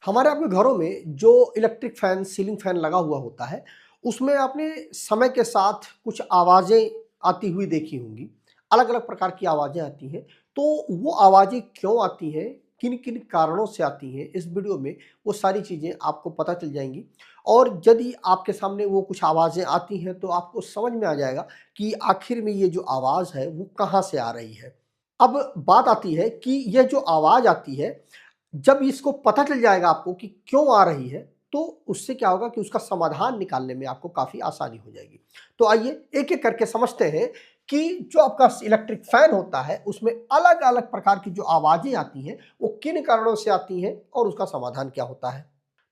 हमारे आपके घरों में जो इलेक्ट्रिक फैन, सीलिंग फैन लगा हुआ होता है, उसमें आपने समय के साथ कुछ आवाज़ें आती हुई देखी होंगी। अलग-अलग प्रकार की आवाज़ें आती हैं, तो वो आवाज़ें क्यों आती हैं, किन-किन कारणों से आती हैं, इस वीडियो में वो सारी चीज़ें आपको पता चल जाएँगी। और यदि आपके सामने वो कुछ आवाज़ें आती हैं, तो आपको समझ में आ जाएगा कि आखिर में ये जो आवाज़ है, वो कहाँ से आ रही है। अब बात आती है कि ये जो आवाज़ आती है, जब इसको पता चल जाएगा आपको कि क्यों आ रही है, तो उससे क्या होगा कि उसका समाधान निकालने में आपको काफ़ी आसानी हो जाएगी। तो आइए एक-एक करके समझते हैं कि जो आपका इलेक्ट्रिक फैन होता है, उसमें अलग-अलग प्रकार की जो आवाज़ें आती हैं, वो किन कारणों से आती हैं और उसका समाधान क्या होता है।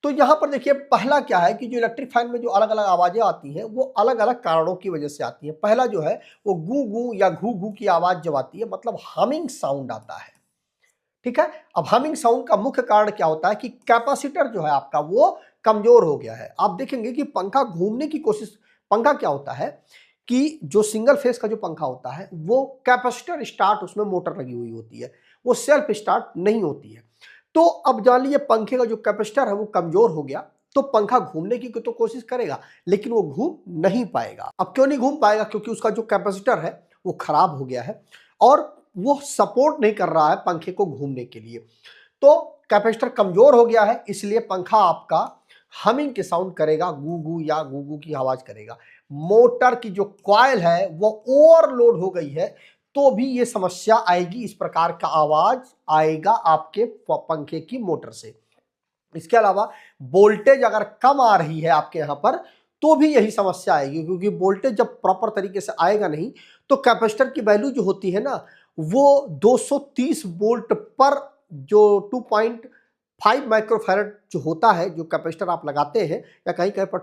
तो यहाँ पर देखिए पहला क्या है कि जो इलेक्ट्रिक फैन में जो अलग-अलग आवाज़ें आती हैं, वो अलग-अलग कारणों की वजह से आती हैं। पहला जो है, वो गूँ-गूँ या घू-घू की आवाज़ जब आती है, मतलब हमिंग साउंड आता है। ठीक है। अब हमिंग साउंड का मुख्य कारण क्या होता है कि कैपेसिटर जो है आपका वो कमजोर हो गया है। आप देखेंगे कि पंखा घूमने की कोशिश, पंखा क्या होता है कि जो सिंगल फेस का जो पंखा होता है वो कैपेसिटर स्टार्ट, उसमें मोटर लगी हुई होती है, वो सेल्फ स्टार्ट नहीं होती है। तो अब जान लीजिए पंखे का जो कैपेसिटर है वो कमजोर हो गया, तो पंखा घूमने की तो कोशिश करेगा, लेकिन वो घूम नहीं पाएगा। अब क्यों नहीं घूम पाएगा? क्योंकि उसका जो कैपेसिटर है वो खराब हो गया है और वो सपोर्ट नहीं कर रहा है पंखे को घूमने के लिए। तो कैपेसिटर कमजोर हो गया है, इसलिए पंखा आपका हमिंग के साउंड करेगा, गू गू या गू गू की आवाज करेगा। मोटर की जो कॉइल है वो ओवरलोड हो गई है, तो भी ये समस्या आएगी, इस प्रकार का आवाज आएगा आपके पंखे की मोटर से। इसके अलावा वोल्टेज अगर कम आ रही है आपके यहां पर, तो भी यही समस्या आएगी, क्योंकि वोल्टेज जब प्रॉपर तरीके से आएगा नहीं, तो कैपेसिटर की वैल्यू जो होती है ना, वो 230 वोल्ट पर जो 2.5 माइक्रोफैरड जो होता है, जो कैपेसिटर आप लगाते हैं, या कहीं कहीं पर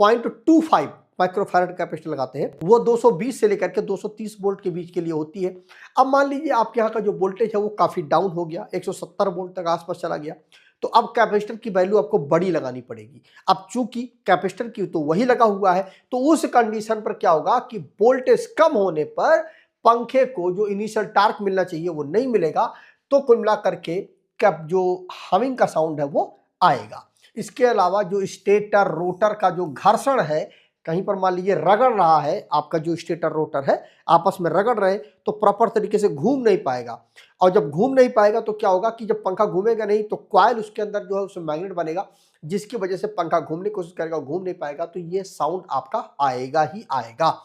2.25 माइक्रोफैरड कैपेसिटर लगाते हैं, वो 220 से लेकर के 230 वोल्ट के बीच के लिए होती है। अब मान लीजिए आपके यहाँ का जो वोल्टेज है वो काफी डाउन हो गया, 170 वोल्ट तक आसपास चला गया, तो अब कैपेसिटर की वैल्यू आपको बड़ी लगानी पड़ेगी। अब चूंकि कैपेसिटर की तो वही लगा हुआ है, तो उस कंडीशन पर क्या होगा कि वोल्टेज कम होने पर पंखे को जो इनिशियल टार्क मिलना चाहिए वो नहीं मिलेगा, तो कुल मिला करके कैप जो हमिंग का साउंड है वो आएगा। इसके अलावा जो स्टेटर रोटर का जो घर्षण है, कहीं पर मान लीजिए रगड़ रहा है, आपका जो स्टेटर रोटर है आपस में रगड़ रहे, तो प्रॉपर तरीके से घूम नहीं पाएगा। और जब घूम नहीं पाएगा तो क्या होगा कि जब पंखा घूमेगा नहीं, तो कॉइल उसके अंदर जो है उसमें मैग्नेट बनेगा, जिसकी वजह से पंखा घूमने की कोशिश करेगा, घूम नहीं पाएगा, तो ये साउंड आपका आएगा ही आएगा।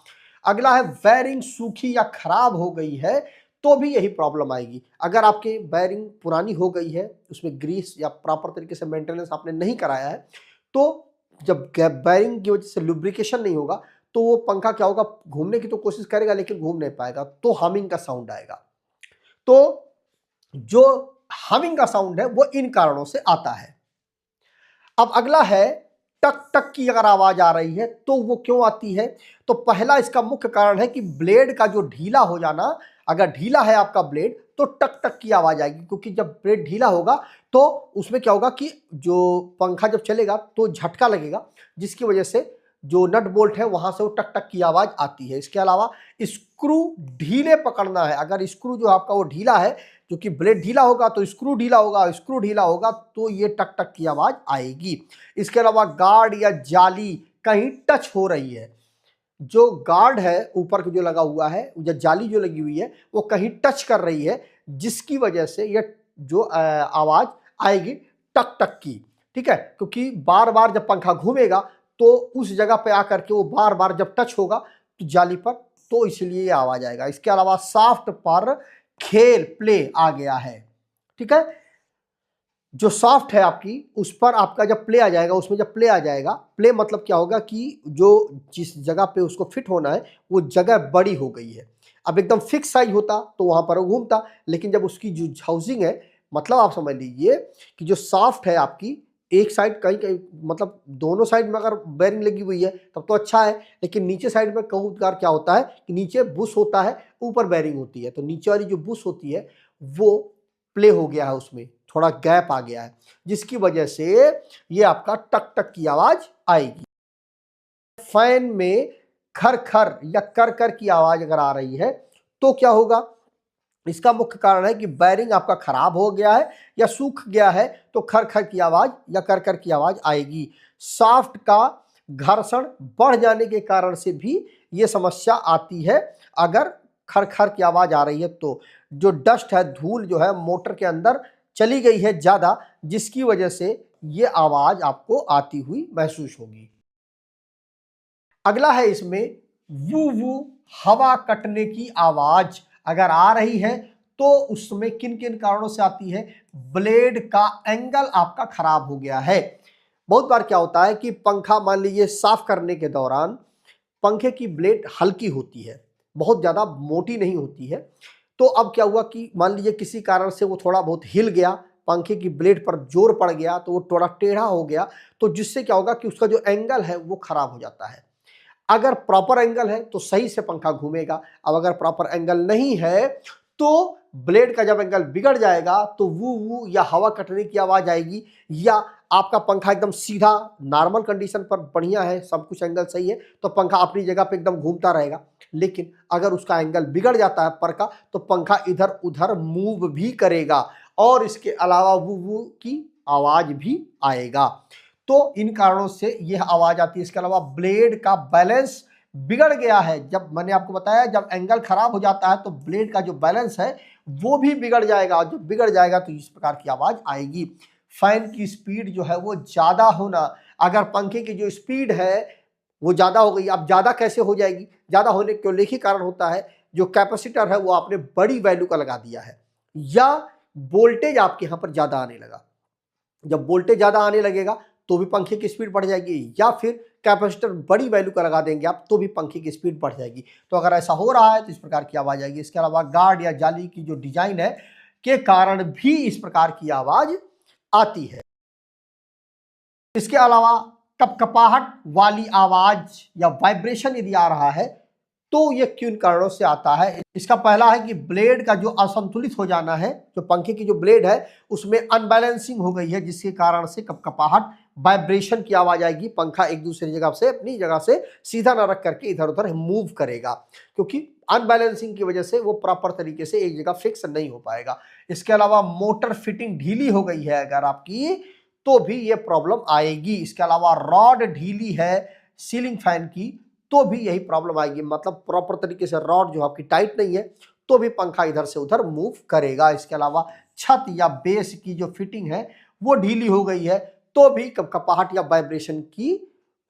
अगला है वायरिंग सूखी या खराब हो गई है, तो भी यही प्रॉब्लम आएगी। अगर आपकी वायरिंग पुरानी हो गई है, उसमें ग्रीस या प्रॉपर तरीके से मेंटेनेंस आपने नहीं कराया है, तो जब वायरिंग की वजह से लुब्रिकेशन नहीं होगा, तो वो पंखा क्या होगा, घूमने की तो कोशिश करेगा लेकिन घूम नहीं पाएगा, तो हमिंग का साउंड आएगा। तो जो हमिंग का साउंड है वो इन कारणों से आता है। अब अगला है टक टक की अगर आवाज आ रही है तो वो क्यों आती है? तो पहला इसका मुख्य कारण है कि ब्लेड का जो ढीला हो जाना, अगर ढीला है आपका ब्लेड तो टक टक की आवाज आएगी, क्योंकि जब ब्लेड ढीला होगा तो उसमें क्या होगा कि जो पंखा जब चलेगा तो झटका लगेगा, जिसकी वजह से जो नट बोल्ट है वहां से वो टक टक की आवाज आती है। इसके अलावा स्क्रू ढीले पकड़ना है, अगर स्क्रू जो आपका वो ढीला है, क्योंकि ब्लेड ढीला होगा तो स्क्रू ढीला होगा, स्क्रू ढीला होगा तो ये टक टक की आवाज आएगी। इसके अलावा गार्ड या जाली कहीं टच हो रही है, जो गार्ड है ऊपर जो लगा हुआ है या जाली जो लगी हुई है वो कहीं टच कर रही है, जिसकी वजह से ये जो आवाज आएगी टक टक की। ठीक है, क्योंकि बार बार जब पंखा घूमेगा तो उस जगह पे आकर के वो बार बार जब टच होगा तो जाली पर, तो इसलिए ये आवाज आएगा। इसके अलावा साफ्ट पर खेल प्ले आ गया है। ठीक है, जो सॉफ्ट है आपकी उस पर आपका जब प्ले आ जाएगा, उसमें जब प्ले आ जाएगा, प्ले मतलब क्या होगा कि जो जिस जगह पे उसको फिट होना है वो जगह बड़ी हो गई है। अब एकदम फिक्स साइज होता तो वहां पर वो घूमता, लेकिन जब उसकी जो हाउसिंग है, मतलब आप समझ लीजिए कि जो सॉफ्ट है आपकी, एक साइड कहीं कहीं मतलब दोनों साइड में अगर बेरिंग लगी हुई है तब तो अच्छा है, लेकिन नीचे साइड में कई बार क्या होता है कि नीचे बुश होता है, ऊपर बेरिंग होती है, तो नीचे वाली जो बुश होती है वो प्ले हो गया है, उसमें थोड़ा गैप आ गया है, जिसकी वजह से ये आपका टक टक की आवाज आएगी। फैन में खर खर या कर कर की आवाज अगर आ रही है तो क्या होगा इसका मुख्य कारण है कि बैरिंग आपका खराब हो गया है या सूख गया है, तो खर खर की आवाज या कर कर की आवाज आएगी। शाफ्ट का घर्षण बढ़ जाने के कारण से भी ये समस्या आती है। अगर खर खर की आवाज आ रही है तो जो डस्ट है, धूल जो है मोटर के अंदर चली गई है ज्यादा, जिसकी वजह से ये आवाज आपको आती हुई महसूस होगी। अगला है इसमें वू वू, हवा कटने की आवाज अगर आ रही है तो उसमें किन किन कारणों से आती है? ब्लेड का एंगल आपका खराब हो गया है। बहुत बार क्या होता है कि पंखा मान लीजिए साफ करने के दौरान पंखे की ब्लेड हल्की होती है, बहुत ज्यादा मोटी नहीं होती है। तो अब क्या हुआ कि मान लीजिए किसी कारण से वो थोड़ा बहुत हिल गया, पंखे की ब्लेड पर जोर पड़ गया तो वो थोड़ा टेढ़ा हो गया, तो जिससे क्या होगा कि उसका जो एंगल है वो खराब हो जाता है। अगर प्रॉपर एंगल है तो सही से पंखा घूमेगा। अब अगर प्रॉपर एंगल नहीं है तो ब्लेड का जब एंगल बिगड़ जाएगा तो वू वू या हवा कटने की आवाज आएगी, या आपका पंखा एकदम सीधा नॉर्मल कंडीशन पर बढ़िया है, सब कुछ एंगल सही है तो पंखा अपनी जगह पे एकदम घूमता रहेगा। लेकिन अगर उसका एंगल बिगड़ जाता है पर का, तो पंखा इधर उधर मूव भी करेगा और इसके अलावा वू वू की आवाज भी आएगा। तो इन कारणों से यह आवाज आती है। इसके अलावा ब्लेड का बैलेंस बिगड़ गया है। जब मैंने आपको बताया जब एंगल खराब हो जाता है तो ब्लेड का जो बैलेंस है वो भी बिगड़ जाएगा। जब बिगड़ जाएगा तो इस प्रकार की आवाज आएगी। फैन की स्पीड जो है वो ज्यादा होना, अगर पंखे की जो स्पीड है वो ज्यादा हो गई। अब ज्यादा कैसे हो जाएगी? ज्यादा होने के एक ही कारण होता है, जो कैपेसिटर है वो आपने बड़ी वैल्यू का लगा दिया है, या वोल्टेज आपके यहां पर ज्यादा आने लगा। जब वोल्टेज ज्यादा आने लगेगा तो भी पंखे की स्पीड बढ़ जाएगी, या फिर कैपेसिटर बड़ी वैल्यू का लगा देंगे आप तो भी पंखे की स्पीड बढ़ जाएगी। तो अगर ऐसा हो रहा है तो इस प्रकार की आवाज आएगी। इसके अलावा गार्ड या जाली की जो डिजाइन है के कारण भी इस प्रकार की आवाज आती है। इसके अलावा कपकपाहट वाली आवाज या वाइब्रेशन यदि आ रहा है तो यह किन कारणों से आता है? इसका पहला है कि ब्लेड का जो असंतुलित हो जाना है, जो पंखे की जो ब्लेड है उसमें अनबैलेंसिंग हो गई है, जिसके कारण से कपकपाहट वाइब्रेशन की आवाज आएगी। पंखा एक दूसरी जगह से अपनी जगह से सीधा न रख करके इधर उधर मूव करेगा, क्योंकि अनबैलेंसिंग की वजह से वो प्रॉपर तरीके से एक जगह फिक्स नहीं हो पाएगा। इसके अलावा मोटर फिटिंग ढीली हो गई है अगर आपकी, तो भी ये प्रॉब्लम आएगी। इसके अलावा रॉड ढीली है सीलिंग फैन की, तो भी यही प्रॉब्लम आएगी। मतलब प्रॉपर तरीके से रॉड जो आपकी टाइट नहीं है तो भी पंखा इधर से उधर मूव करेगा। इसके अलावा छत या बेस की जो फिटिंग है वो ढीली हो गई है तो भी कपकपाहट या वाइब्रेशन की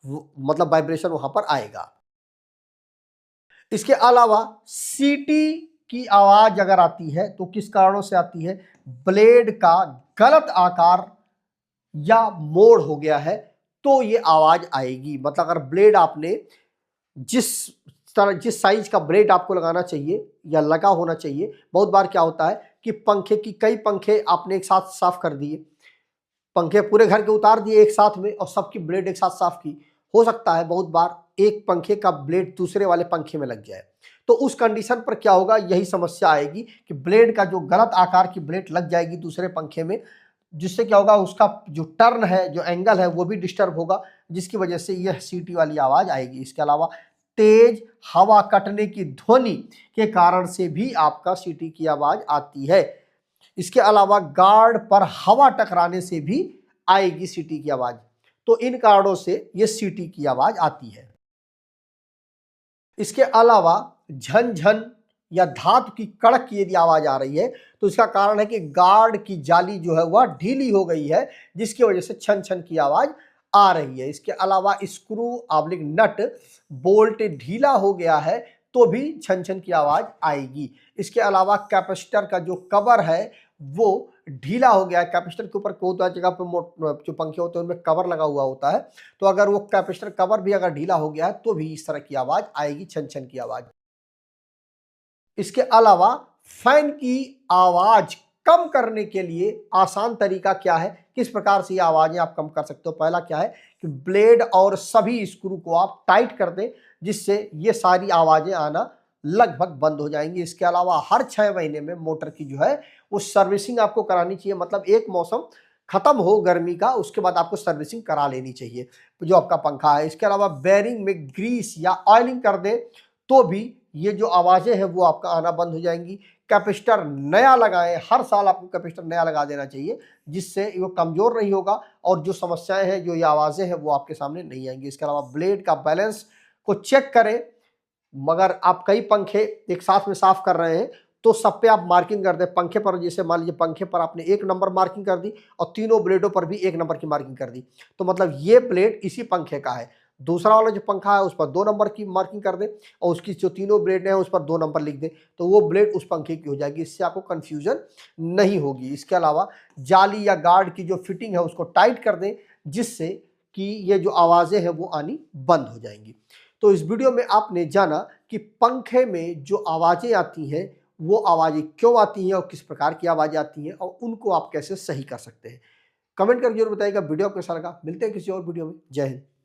मतलब वाइब्रेशन वहां पर आएगा। इसके अलावा सीटी की आवाज अगर आती है तो किस कारणों से आती है? ब्लेड का गलत आकार या मोड़ हो गया है तो ये आवाज आएगी। मतलब अगर ब्लेड आपने जिस साइज का ब्लेड आपको लगाना चाहिए या लगा होना चाहिए, बहुत बार क्या होता है कि कई पंखे आपने एक साथ साफ कर दिए, पंखे पूरे घर के उतार दिए एक साथ में और सबकी ब्लेड एक साथ साफ की। हो सकता है बहुत बार एक पंखे का ब्लेड दूसरे वाले पंखे में लग जाए, तो उस कंडीशन पर क्या होगा? यही समस्या आएगी कि ब्लेड का जो गलत आकार की ब्लेड लग जाएगी दूसरे पंखे में, जिससे क्या होगा उसका जो टर्न है, जो एंगल है वो भी डिस्टर्ब होगा, जिसकी वजह से यह सीटी वाली आवाज आएगी। इसके अलावा तेज हवा कटने की ध्वनि के कारण से भी आपका सीटी की आवाज आती है। इसके अलावा गार्ड पर हवा टकराने से भी आएगी सीटी की आवाज। तो इन कारणों से यह सीटी की आवाज आती है। इसके अलावा झनझन या धातु की कड़क की यदि आवाज आ रही है तो इसका कारण है कि गार्ड की जाली जो है वह ढीली हो गई है, जिसकी वजह से छन छन की आवाज आ रही है। इसके अलावा स्क्रू ऑब्लिक नट बोल्ट ढीला हो गया है तो भी छन छन की आवाज आएगी। इसके अलावा कैपेसिटर का जो कवर है वो ढीला हो गया है। कैपेसिटर के ऊपर कोई जगह पर जो पंखे होते हैं उनमें कवर लगा हुआ होता है, तो अगर वो कैपेसिटर कवर भी अगर ढीला हो गया है तो भी इस तरह की आवाज आएगी, छन छन की आवाज। इसके अलावा फैन की आवाज कम करने के लिए आसान तरीका क्या है? किस प्रकार से ये आवाजें आप कम कर सकते हो? पहला क्या है कि ब्लेड और सभी स्क्रू को आप टाइट कर दें, जिससे ये सारी आवाजें आना लगभग बंद हो जाएंगी। इसके अलावा हर 6 महीने में मोटर की जो है वो सर्विसिंग आपको करानी चाहिए। मतलब एक मौसम खत्म हो गर्मी का, उसके बाद आपको सर्विसिंग करा लेनी चाहिए जो आपका पंखा है। इसके अलावा बेयरिंग में ग्रीस या ऑयलिंग कर दे तो भी ये जो आवाजें हैं वो आपका आना बंद हो जाएंगी। कैपेसिटर नया लगाएं। हर साल आपको कैपेसिटर नया लगा देना चाहिए, जिससे वो कमज़ोर नहीं होगा और जो समस्याएं हैं, जो ये आवाज़ें हैं, वो आपके सामने नहीं आएंगी। इसके अलावा ब्लेड का बैलेंस को चेक करें। मगर आप कई पंखे एक साथ में साफ कर रहे हैं तो सब पे आप मार्किंग कर दें। पंखे पर जैसे मान लीजिए पंखे पर आपने 1 नंबर मार्किंग कर दी और तीनों ब्लेडों पर भी 1 नंबर की मार्किंग कर दी, तो मतलब ये ब्लेड इसी पंखे का है। दूसरा वाला जो पंखा है उस पर 2 नंबर की मार्किंग कर दें और उसकी जो तीनों ब्लेड हैं उस पर 2 नंबर लिख दें, तो वो ब्लेड उस पंखे की हो जाएगी। इससे आपको कन्फ्यूजन नहीं होगी। इसके अलावा जाली या गार्ड की जो फिटिंग है उसको टाइट कर दें, जिससे कि ये जो आवाज़ें हैं वो आनी बंद हो जाएंगी। तो इस वीडियो में आपने जाना कि पंखे में जो आवाज़ें आती हैं वो आवाज़ें क्यों आती हैं और किस प्रकार की आवाज़ें आती हैं और उनको आप कैसे सही कर सकते हैं। कमेंट करके जरूर बताइएगा वीडियो कैसा लगा। मिलते हैं किसी और वीडियो में। जय हिंद।